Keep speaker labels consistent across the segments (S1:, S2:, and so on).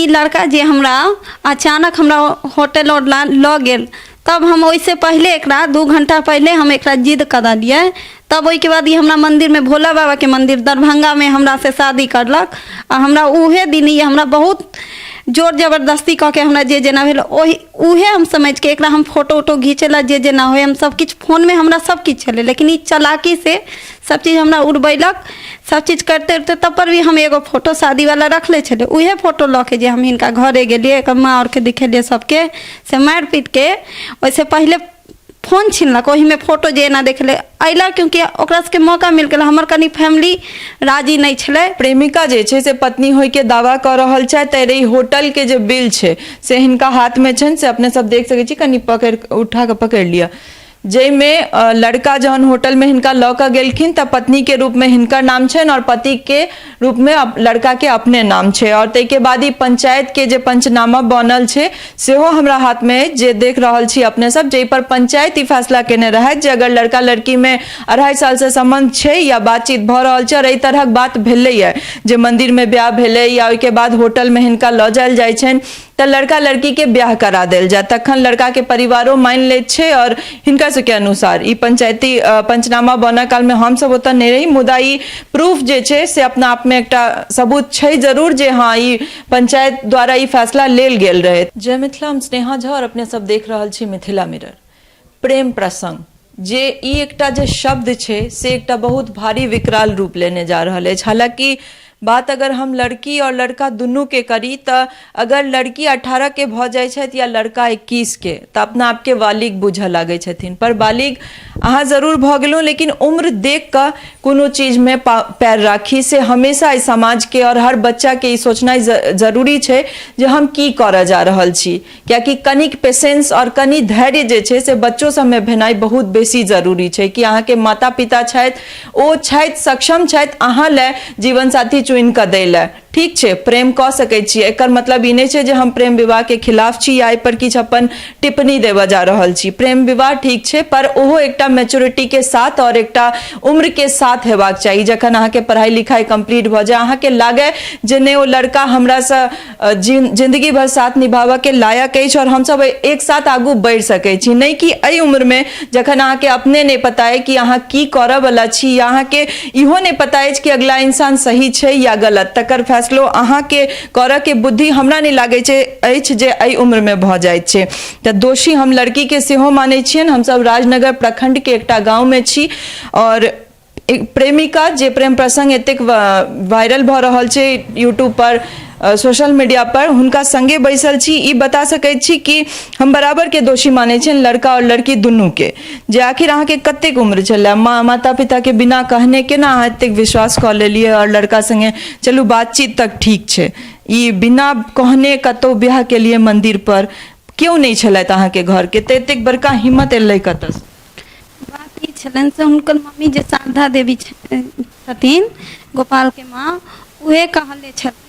S1: ई लड़का जे हमरा अचानक हमरा होटल और लऽ गेल, तब हम ओइसे पहले एकरा 2 घंटा पहले हम एकरा जिद करा दिए। तब ओइके बाद ई हमरा मंदिर में भोला बाबा के मंदिर दरभंगा में हमरा से शादी करलक। आ हमरा उहे दिन ई हमरा बहुत जोर जबरदस्ती कह के हमरा जे जेना भेल उहे हम समझ के एकरा हम फोटो वोटो घींचेला जे जेना होय हम सब किछ फोन में हमरा सब किछ चले, लेकिन ई चालाकी से सब चीज़ हमरा उड़बैलक। सब चीज़ करते करते तब पर भी हम एगो फोटो शादी वाला रखले छले, उहे फोटो लऽ के जे हम इनका घरे गेलिए एक माँ और के दिखेलिए सबके से मार पीट के। वैसे पहले फोन छीनलक, वही में फोटो जे ना देखले अइला, क्योंकि ओकरा के मौका मिल गया। हमर कनी फैमिली राजी नहीं छले।
S2: प्रेमिका जे छे से पत्नी होय के दावा कर रहल छै, तेरे होटल के जे बिल छे से हिनका हाथ में छन, से अपने सब देख सके छी। कनी पकड़ उठा के पकड़ लिया, जैमें लड़का जहन होटल में हिनका लऽ के गेलखिन त पत्नी के रूप में हिनकर नाम छन और पति के रूप में लड़का के अपने नाम छे। और तै के बाद ही पंचायत के जे पंचनामा बनल छे सेहो हमरा हाथ में जे देख रहल छी अपने सब, जै पर पंचायत ई फैसला केने रहे जे अगर लड़का लड़की में 2.5 साल से संबंध छे या बातचीत भ रहल छे और एहि तरहक बात भेलै है जे मंदिर में ब्याह भेलै या ओइ के बाद होटल में हिनका लऽ जायल जाइ छन त लड़का लड़की के ब्याह करा देल जाए, तखन लड़का के परिवारों मान ले छे। और हिनका से के अनुसार ई पंचायती पंचनामा बना काल में हम सब ओतऽ नहीं रही, मुदा ई प्रूफ जे छे से अपना आप में एकटा सबूत छे जरूर जे हाँ ई पंचायत द्वारा ई फैसला लेल गेल रहे। जय मिथिला, हम स्नेहा झा और अपने सब देख रहल छी मिथिला मिरर। प्रेम प्रसंग जे ई एकटा जे शब्द छे से एकटा बहुत भारी विकराल रूप लेने जा रहल है। हालांकि बात अगर हम लड़की और लड़का दुनू के करी त अगर लड़की 18 के भ जाय छथि या लड़का 21 के त अपना आप के बालिग बुझ लागे छथिन, पर बालिग अहाँ जरूर भ गेलौ, लेकिन उम्र देख कर कोनो चीज में पैर राखी से हमेशा इस समाज के और हर बच्चा के सोचना जरूरी छे जे हम की करे जा रहल छी। क्याकि कनिक पेशेंस और कनी धैर्य जे छे से बच्चों सब में भेनाई बहुत बेसी जरूरी छे कि अहाँ के माता पिता छथि, ओ छथि सक्षम छथि अहाँ ले जीवन साथी चुन के दै ले। ठीक छे, प्रेम क सकै छी, एकर मतलब ई नहीं छे जे हम प्रेम विवाह के खिलाफ छी या पर किछ अपन टिप्पणी देवा जा रहल छी। प्रेम विवाह ठीक छे, पर ओहो एकटा मैच्योरिटी के साथ और एकटा उम्र के साथ हेबाक चाहिए। जखन अहाँ के पढ़ाई लिखाई कंप्लीट भ जाए, अहाँ के लागे जे नहीं ओ लड़का हमरा से जिंदगी भर साथ निभावा के लायक अछि और हम सब एक साथ आगू बढ़ सकै छी। नहीं कि एहि उम्र में जखन अहाँ के अपने नहीं पता है कि अहाँ की करऽ वाला छी या अहाँ के इहो नहीं पता है कि अगला इंसान सही छे या गलत, तकर फैसलो अहाँ के करऽ के बुद्धि हमरा नहीं लागे छे अछि जे एहि उम्र में भ जाइत छे। त दोषी हम लड़की के सेहो मानै छियन। हम सब राजनगर प्रखंड के एकटा गांव में छी और एक प्रेमिका जे प्रेम प्रसंग एतेक वायरल भ रहल छे यूट्यूब पर, सोशल मीडिया पर, हुनका संगे बैसल छी। ई बता सकै छी कि हम बराबर के दोषी माने छियन लड़का और लड़की दुनू के, जे आखिर अहाँ के कतेक उम्र छले, माता पिता के बिना कहने के ना अहाँ एतेक विश्वास क लेलिए और लड़का संगे चलू बातचीत तक ठीक छे, ई बिना कहने कतौ ब्याह के लिए मंदिर पर क्यों नहीं छलैत अहाँ के घर के, एतेक बड़का हिम्मत एलै कतऽ से?
S1: बात ई छलन से हुनकर मम्मी जे शारदा देवी छथिन गोपाल के माँ, उहे कहले छथिन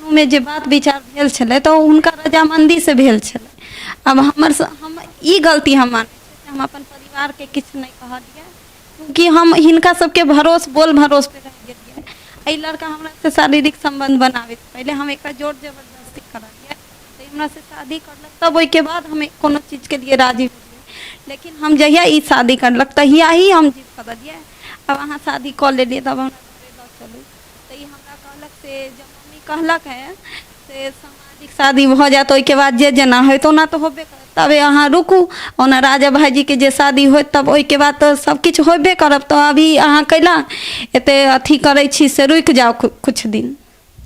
S1: में जे बात विचार भेल छले तो उनका रजामंदी से भेल छले। अब हम ई गलती हम माने छी, हम अपन परिवार के किछ नहीं कहलिए, क्योंकि हम हिनका सबके भरोस बोल भरोस पे रह गेलिए। एहि लड़का हमरा से शारीरिक संबंध बनावे से पहले हम एक जोर जबरदस्ती करलिए, तो हमरा से शादी करलक, तब ओइ के बाद हम कोनो चीज के लिए राजी होलिए। लेकिन हम जहिया ई शादी करलक तहिया ही हम जिद करलिए। अब अहाँ शादी कर लेलिए तब हमरा चलू, तो ई हमरा कहलक से जब कहलक है से सामाजिक शादी भ जाए तो ओइ के बाद जे जेना होय तो ना तो होबे करत, तबे अहाँ रुकू, ओना राजा भाईजी के जे शादी होय तब ओइ के बाद तो सब किछ होबे करब। तो अभी अहाँ कैला एते अथी करै छी से रुक जाओ कुछ दिन।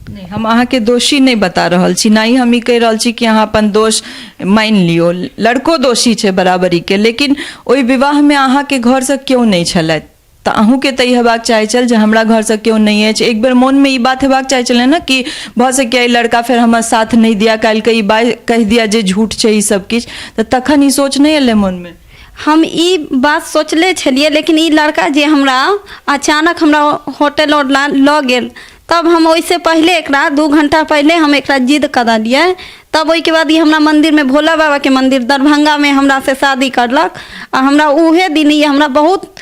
S2: नहीं, हम अहाँ के दोषी नहीं बता रहल छी, ना ही हम ई कह रहल छी कि अहाँ अपन दोष मान लियो। लड़को दोषी छे बराबरी के, लेकिन ओइ विवाह में अहाँ के घर से क्यों नहीं छलैथ? तो अहूँ के तय हेबाक चाहे चल जे हमरा घर से क्यों नहीं है। एक बेर मन में ई बात हेबाक चाहे चले ना कि भ सके लड़का फिर हमार साथ नहीं दिया, काल के ई बात कह दिया जे झूठ छे ई सब किछ, तो तखन ई सोच नहीं एले मन में?
S1: हम ई बात सोचले छलिए, लेकिन ई लड़का जे हमरा अचानक हमरा होटल और लऽ गेल, तब हम ओइसे पहले एकरा 2 घंटा पहले हम एकरा जिद करा दिए। तब ओइ के बाद ई हमरा मंदिर में भोला बाबा के मंदिर दरभंगा में हमरा से शादी करलक। आ हमरा उहे दिन ई हमरा बहुत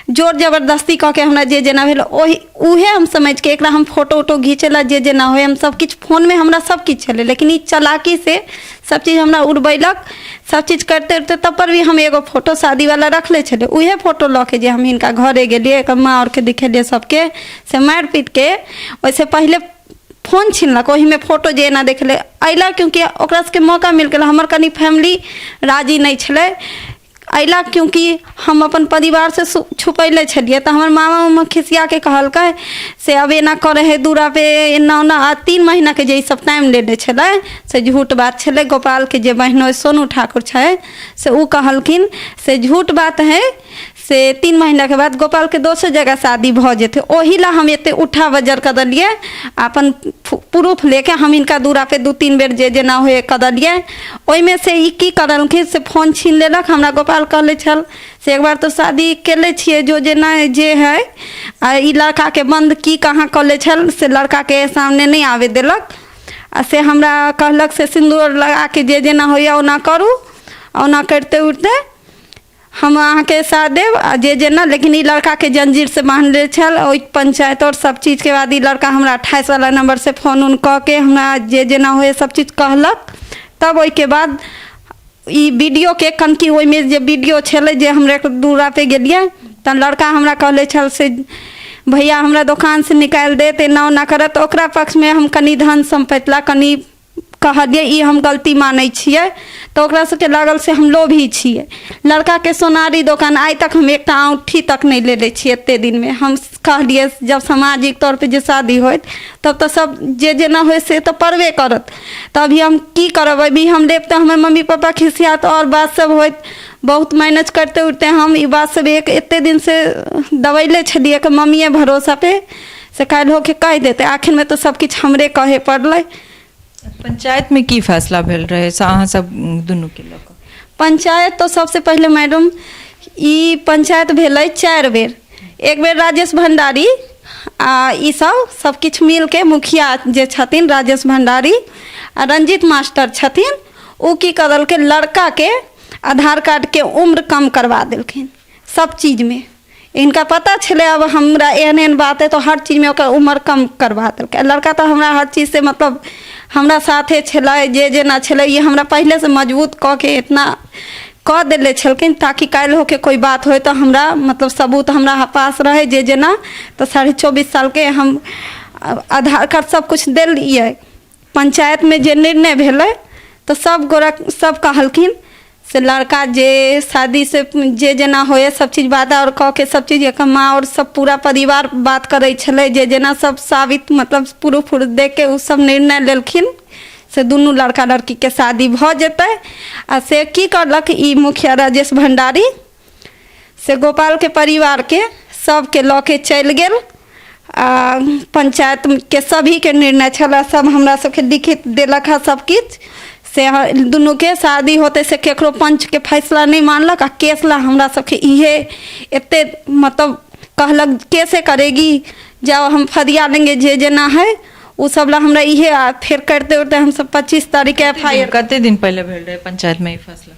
S1: जोर जबरदस्ती कऽ के हमरा जे जेना भेल उहे हम समझ के एकरा हम फोटो उटो घीचेला जे जेना होय हम सब किछु फोनमे हमरा सब किछु छलै, लेकिन ई चालाकी से सब चीज़ हमरा उड़बैलक। सब चीज़ करते उरते तब पर भी हम एगो फोटो शादी वाला रखले छलै, उहे फोटो लऽ के जे हम इनका घरे गेलिए एक माँ और के दिखेलिए सबके से मारि पीट के वैसे पहले फोन छीनलक, वही में फोटो जे एना देखले अइला, क्योंकि ओकरा सबके मौका मिल गेल। हमर कनी फैमिली राजी नहीं छलै अइला, क्योंकि हम अपन परिवार से छुपैले छलिए। तो हमर मामा उमा खिसिया के कहलकै से अब एना करे है दूरा पे एना ओना। 3 महीना के जे ई सब टाइम लेले छलै से झूठ बात छलै। गोपाल के जे बहनोई सोनू ठाकुर छै से उ कहलखिन से झूठ बात है से 3 महीना के बाद गोपाल के दोसर जगह शादी भ जेते, ओही ला हम एते उठा बजर कर दिलिए। अपन प्रूफ लेके हम इनका दूरा पे 2-3 बेर जे जेना होए कर दिलिए। ओई में से ई की करलखिन से फोन छीन लेलक। हमरा गोपाल कहले छल से एक बार तो शादी केले छिए जो जेना जे है आ ई लड़का के बंद की कहाँ कले छल से लड़का के सामने नहीं आवे देलक। आ से हमरा कहलक से सिंदूर लगा के जे जेना होइए ओना करू, ओना करते उठते हम अहाँ के साथ देव जे जेना। लेकिन ई लड़का के जंजीर से बांधले छल। ओई पंचायत और सब चीज़ के बाद ई लड़का हमरा 28 वाला नंबर से फोन उन कह के हमरा जे जेना होए सब चीज़ कहलक। तब ओई के बाद ई वीडियो के कनकी ओई में जे वीडियो छले जे हमरे दूरा पे गेलिए त लड़का हमरा कहले छल से भैया हमरा दुकान से निकाल दे ते ना ना करत। ओकरा पक्ष में हम कनी धन संपत्ति ला कनी कहलिए ई हम गलती मानै छिए। तो ओकरा सबके लागल से हम लोभी छिए। लड़का के सोनारी दुकान आइ तक हम एकटा औंठी तक नहीं ले छिए एते दिन में। हम कहलिए जब सामाजिक तौर पे जे शादी होत तब तो सब जे जेना होए से तो परवे करत, तभी हम की करब। अभी हम लेब तो हमारे मम्मी पापा खिसियात और बात सब होत। बहुत मेहनत करते उठते हम ई बात सब एक एते दिन से दबैले छलिए कि मम्मीए भरोसा पे से काल्हि होके कह देते। आखिर में तो सब किछु हमरे कहे पड़लै।
S2: पंचायत में की फैसला भेल रहे अहाँ सब दुनू के लोग?
S1: पंचायत तो सबसे पहले मैडम ई पंचायत भेलै 4 बेर। एक बेर राजेश भंडारी आ ई सब किछु मिल के मुखिया जे छथिन राजेश भंडारी आ रंजीत मास्टर छथिन, उ की करलके लड़का के आधार कार्ड के उम्र कम करवा देलखिन सब चीज़ में। इनका पता छले अब हमरा एहन बात है तो हर चीज़ में ओकर उम्र कम करवा देलकै। लड़का तो हमरा हर चीज़ से मतलब हमरा साथे छलै जे जेना छलै ये हमरा पहले से मजबूत कऽ के इतना कह दिले छलखिन ताकि काल्हि होके कोई बात हो तो हमरा मतलब सबूत हमरा पास रहे जे जेना। तो 24.5 साल के हम आधार कार्ड सब कुछ दिलिए। पंचायत में जे निर्णय भेलै तो सब गोरा सब कहलखिन से लड़का जे शादी से जे जेना होए सब चीज़ वादा और कह के सब चीज़ एक माँ और सब पूरा परिवार बात करे छले जे जेना सब साबित मतलब प्रूफ दे के उ सब निर्णय लेलखिन से दुनू लड़का लड़की के शादी भ जेतै। आ से की करलक ई मुखिया राजेश भंडारी से गोपाल के परिवार के सब के लऽ के चलि गेल। पंचायत के सभी के निर्णय छला सब हमरा सबके लिखित देलक है सब किछु से दुनू के शादी होते से केकरो पंच के फैसला नहीं मानलक। आ केस ला हमरा सबके इहे एते मतलब कहलक कैसे करेगी जाओ हम फरिया लेंगे जे जेना है उ सब ला हमरा इहे फिर करते उरते हम सब 25 तारीख के FIR।
S2: कते दिन पहले भेल रहे पंचायत में ई फैसला?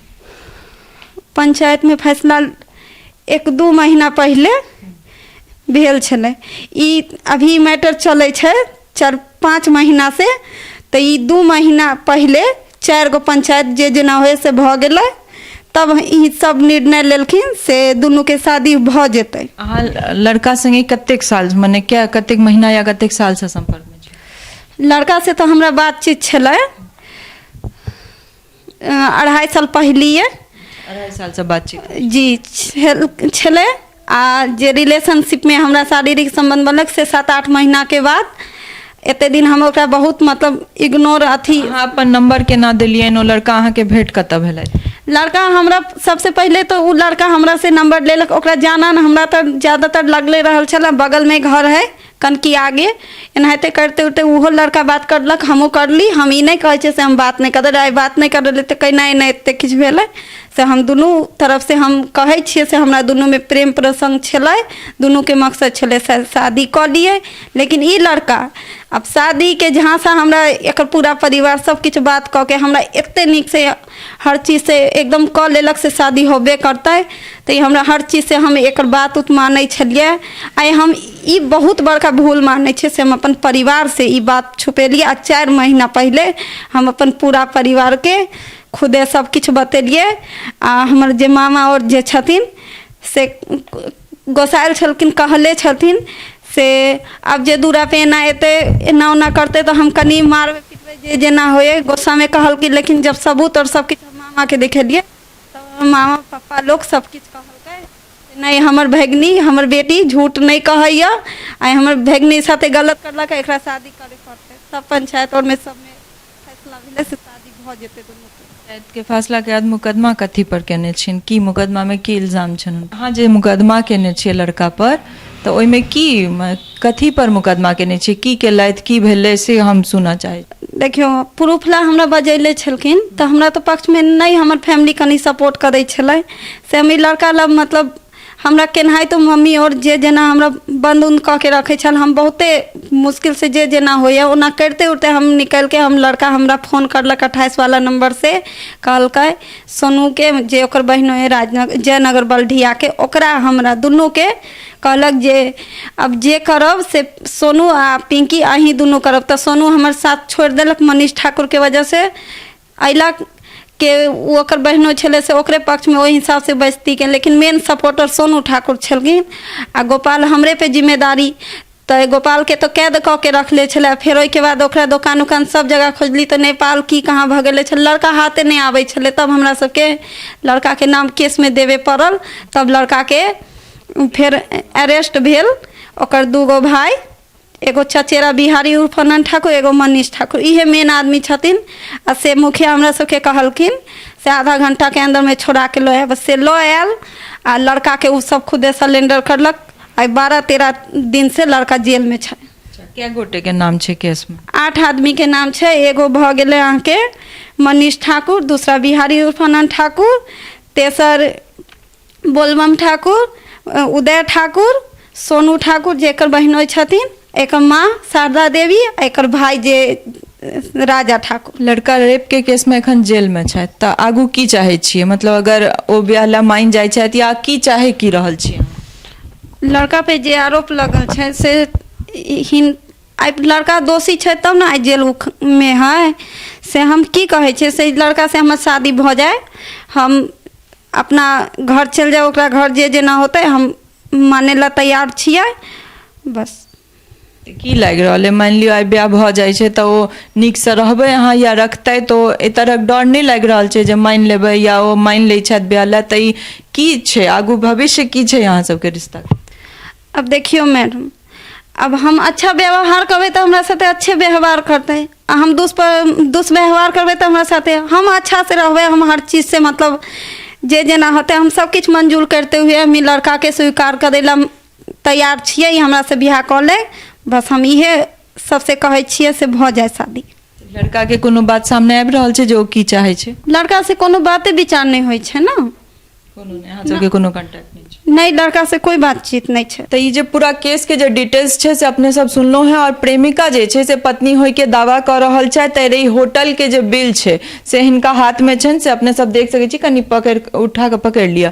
S1: पंचायत में फैसला 1-2 महीना पहले भेल छलै। ई अभी मैटर चले छै 4-5 महीना से। तो ई 2 महीना पहले 4 गो पंचायत जे जेना होए से भ गेलै। तब ई सब निर्णय लेलखिन से दुनू के शादी भ जेतै।
S2: अहाँ लड़का संगे कतेक साल माने क्या कतेक महीना या कतेक साल से संपर्क में छी?
S1: लड़का से तो हमरा बातचीत छलै 2.5 साल पहलिए।
S2: 2.5 साल से बातचीत
S1: जी छलै। आ जे रिलेशनशिप में हमरा शारीरिक संबंध बनलक से 7-8 महीना के बाद एते दिन हम ओकरा बहुत मतलब इग्नोर अथी।
S2: अहाँ अपन नंबर के ना दिलिए नो लड़का अहाँ के भेंट कत भेलै?
S1: लड़का हमरा सबसे पहले तो उ लड़का हमरा से नंबर लेलक। ओकरा जाना न हमरा तो ज़्यादातर लगले रहल छल बगल में घर है कनकी आगे एनाहिते करते उरते उहो लड़का बात करलक हमहूँ करली। हम ई नहीं कहे से हम बात नहीं कर बात नहीं कर तो कहीं नहीं एते किछु भेलै से हम दुनू तरफ से हम कहै छियै से हमरा दुनू में प्रेम प्रसंग छलै, दुनू के मकसद छलै से शादी कऽ लिए। लेकिन ई लड़का अब शादी के जहाँ से हमरा एकर पूरा परिवार सब किछु बात कऽ के हमरा एते नीक से हर चीज से एकदम कऽ लेलक से शादी होबे करतै, तो हमरा हर चीज से हम एकर बात उत मानै छलियै। आइ हम ई बहुत बड़का भूल मानै छियै से हम अपन परिवार से ई बात छुपेलियै। आ 4 महीना पहले हम अपन पूरा परिवार के खुदे सब किछु बतेलियै। आ हमर जे मामा और जे छथिन से गोसाइल छलखिन, कहले छथिन से अब जे दूरा पे एना एते एना ओना करते तो हम कनी मारबे पिटबे जे जेना होए। गोस्सा में कहल कि लेकिन जब सबूत और सब किछु मामा के देखेलिए तब मामा पापा लोग सब किछु कहलकै नहीं हमर भगनी हमर बेटी झूठ नहीं कहैया, आइ हमर भगनी साथे गलत करलक, एकरा शादी करे पड़ते। सब पंचायत और में सब में फैसला भेले से शादी भ जेते दुनू के।
S2: पंचायत के फैसला के बाद मुकदमा कथी पर केने छिन, की मुकदमा में की इल्जाम छन? हाँ, जे मुकदमा केने छियै लड़का पर तो ओइमे की कथी पर मुकदमा केने छियै, की केलैथ, की भेलै से हम सुनना चाहे।
S1: देखियो प्रूफला हमरा बजैले छलखिन तो हमरा तो पक्ष में नहीं, हमर फैमिली कनी सपोर्ट करै छलै से हम ई लड़का लब मतलब हमरा केनाहि तो मम्मी और जे जेना हमरा बंद उंद कऽ के रखे छल, हम बहुते मुश्किल से जे जेना होइए ओना करते उरते हम निकल के हम लड़का हमरा फोन करलक 28 वाला नंबर से, कहलकै सोनू के जे ओकर बहन है राजनगर जयनगर बल्ढिया के, ओकरा हमरा दुनू के कहलक जे अब जे करब से सोनू आ पिंकी अहीं दुनू करब। तो सोनू हमर साथ छोड़ देलक मनीष ठाकुर के वजह से, अइला के ओकर बहनों छले से ओकरे पक्ष में ओहि हिसाब से बचती के, लेकिन मेन सपोर्टर सोनू ठाकुर छलखिन। आ गोपाल हमरे पे जिम्मेदारी, तो गोपाल के तो कैद कऽ के रखले छले। फिर ओहिके बाद ओकरा दुकान उकान सब जगह खोजली तो नेपाल की कहाँ भगेले छल, लड़का हाथे नहीं आबै छले। तब हमरा सबके लड़का के नाम केस में देवे पड़ल, तब लड़का के फिर अरेस्ट भेल। ओकर 2 गो भाई, एगो चचेरा बिहारी उर्फ अनंत ठाकुर, एगो मनीष ठाकुर, इहे मेन आदमी छथिन। आ से मुखिया हमरा सबके कहलखिन से आधा घंटा के अंदर में छोड़ा के लो आयब, से लो आयल। आ लड़का के उ सब खुदे सरेंडर करलक। आ 12-13 दिन से लड़का जेल में छै।
S2: क्या गोटे के नाम छै केस में?
S1: 8 आदमी के नाम छै। एगो भ गेले अहाँके मनीष ठाकुर, दूसरा बिहारी उर्फ अनंत ठाकुर, तेसर बोलबम ठाकुर, उदय ठाकुर, सोनू ठाकुर जेकर बहनोई छथिन, एक माँ शारदा देवी, एक भाई जे राजा ठाकुर।
S2: लड़का रेप के केस में एखन जेल में छै, त आगू की चाहे छियै? मतलब अगर ओ ब्याहला मान जाय छै या की चाहे की रहल छियै?
S1: लड़का पे जे आरोप लगल छै से आइ लड़का दोषी छै तब ना आइ जेल में है। से हम की कहै छै से लड़का से हमर शादी भ जाए, हम अपना घर चल जाए, ओकरा घर जे जेना होते हम माने ला तैयार छियै बस।
S2: की लागि रहल है? मान लियो आइ ब्याह भ जाय छै त ओ नीक से रहबै अहाँ या रखतै, तो ए तरहक डर नहीं लागि रहल छै जे मान लेबै या ओ मान लै छथि ब्याह ला, त ई की छै आगू भविष्य की छै अहाँ सबके रिश्ता?
S1: अब देखियो मैडम, अब हम अच्छा व्यवहार करबै तो हमरा साथे अच्छे व्यवहार करते, हम दुष्व्यवहार करबै तो हमरा साथे हम अच्छा से रहबै। हम हर चीज से मतलब जे जेना होते हम सब कुछ मंजूर करते हुए हम ई लड़का के स्वीकार करे ला तैयार छियै, हमरा से बियाह कर ले बस। हम इहे सबसे कहै छियै से भ जाए शादी।
S2: लड़का के कोनो बात सामने आबि रहल छै जे ओ की चाहे छै?
S1: लड़का से कोनो बाते विचार नहीं होइ छै ना,
S2: कोनो नहीं, अहाँ सबके कोनो कांटेक्ट नहीं छै?
S1: नहीं, लड़का से कोई बातचीत नहीं छै।
S2: तो ये जो पूरा केस के जो डिटेल्स छे से अपने सब सुनलो है। और प्रेमिका जे छे से पत्नी होय के दावा कर रहल छै, तेरे होटल के जो बिल छे से हिनका हाथ में छन, से अपने सब देख सके छी। कनी पकड़ उठा के पकड़ लिया,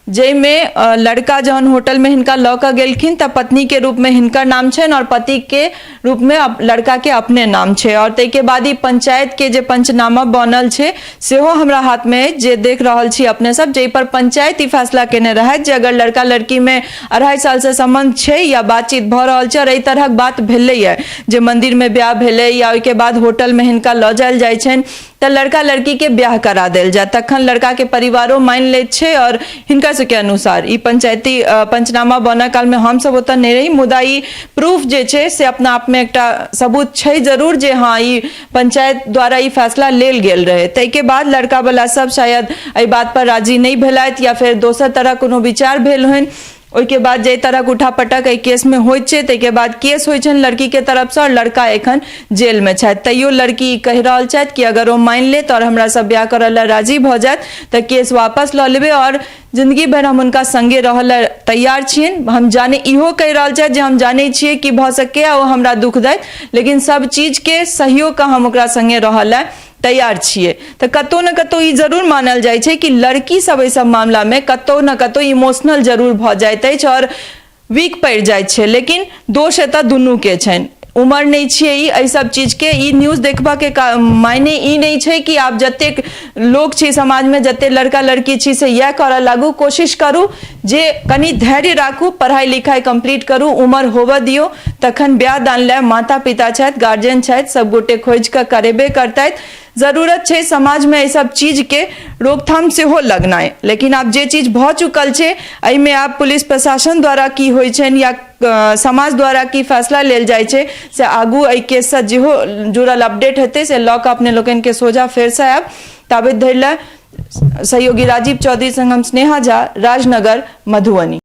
S2: जैमे लड़का जहन होटल में हिनका लऽ कऽ गेलखिन त पत्नी के रूप में हिनकर नाम छनि और पति के रूप में लड़का के अपने नाम छै। और ताहिके बाद ई पंचायत के जे पंचनामा बनल छै सेहो हमरा हाथ में जे देख रहल छी अपने सब, जै पर पंचायत ई फैसला केने रहै जे अगर लड़का लड़की में 2.5 साल से संबंध छै या बातचीत भऽ रहल छै और एहि तरहक बात भेलैया जे मंदिर में ब्याह भेलै या ओहिके बाद होटल में हिनका लऽ जायल जाइ छनि त लड़का लड़की के ब्याह करा देल जाए, तखन लड़का के परिवारो मान लैत छै। और हिनका सबके अनुसार ई पंचायती पंचनामा बना काल में हम सब ओतऽ नहीं रही, मुदा ई प्रूफ जे छै से अपना आप में एकटा सबूत छै जरूर जे हाँ ई पंचायत द्वारा ई फैसला लेल गेल रहे। ताहिके बाद लड़का वाला सब शायद एहि बात पर राजी नहीं भेलथि या फिर दोसर तरह कोनो विचार भेल होइन। ओहिके बाद जे तरह उठा पटक एहि केस में होइत छै ताहिके बाद केस होइ छनि लड़की के तरफ से और लड़का एखन जेल में छथि। तैयो लड़की कहि रहल छथि कि अगर ओ मानि लेत और हमरा से ब्याह करऽ ला राजी भऽ जायत तऽ केस वापस लऽ लेबै और जिंदगी भर हम उनका संगे रहऽ ला तैयार छियनि। हम जाने इहो कहि रहल छथि जे हम जानै छियै कि भऽ सकैए ओ हमरा दुख दैत, लेकिन सब चीज के सहयोग का हम ओकरा संगे रहऽ ला तैयार छियै। तऽ कतौ न कतौ ई जरूर मानल जाइ छै कि लड़की सब एहि सब मामला में कतौ न कतौ इमोशनल जरूर भऽ जाइत अछि और वीक पड़ि जाइत छै, लेकिन दोष एतऽ दुनू के छनि। उम्र नहीं छियै ई एहि सब चीज के। ई न्यूज देखबा के मायने ई नहीं छै कि आप जतेक लोग छी समाज में, जते लड़का लड़की छी से इएह करऽ लागू। कोशिश करू जे कनी धैर्य राखू, पढ़ाई लिखाई कंप्लीट करू, उम्र होबऽ दियौ, तखन ब्याह दान लए माता पिता छथि, गार्जियन छथि, सब गोटे खोज कऽ करेबे करतथि। जरूरत छै समाज में एहि सब चीज के रोकथाम सेहो लगनाइ, लेकिन आब जे चीज भऽ चुकल छै एहि में आब पुलिस प्रशासन द्वारा की होइ छनि या समाज द्वारा की फैसला लेल जाइ छै से आगू एहि केस से जेहो जुड़ल अपडेट हेतै से लऽ कऽ अपने लोकनि के सोझा फेर से आयब। ताबत धरि लए सहयोगी राजीव चौधरी संग हम स्नेहा झा, राजनगर, मधुबनी।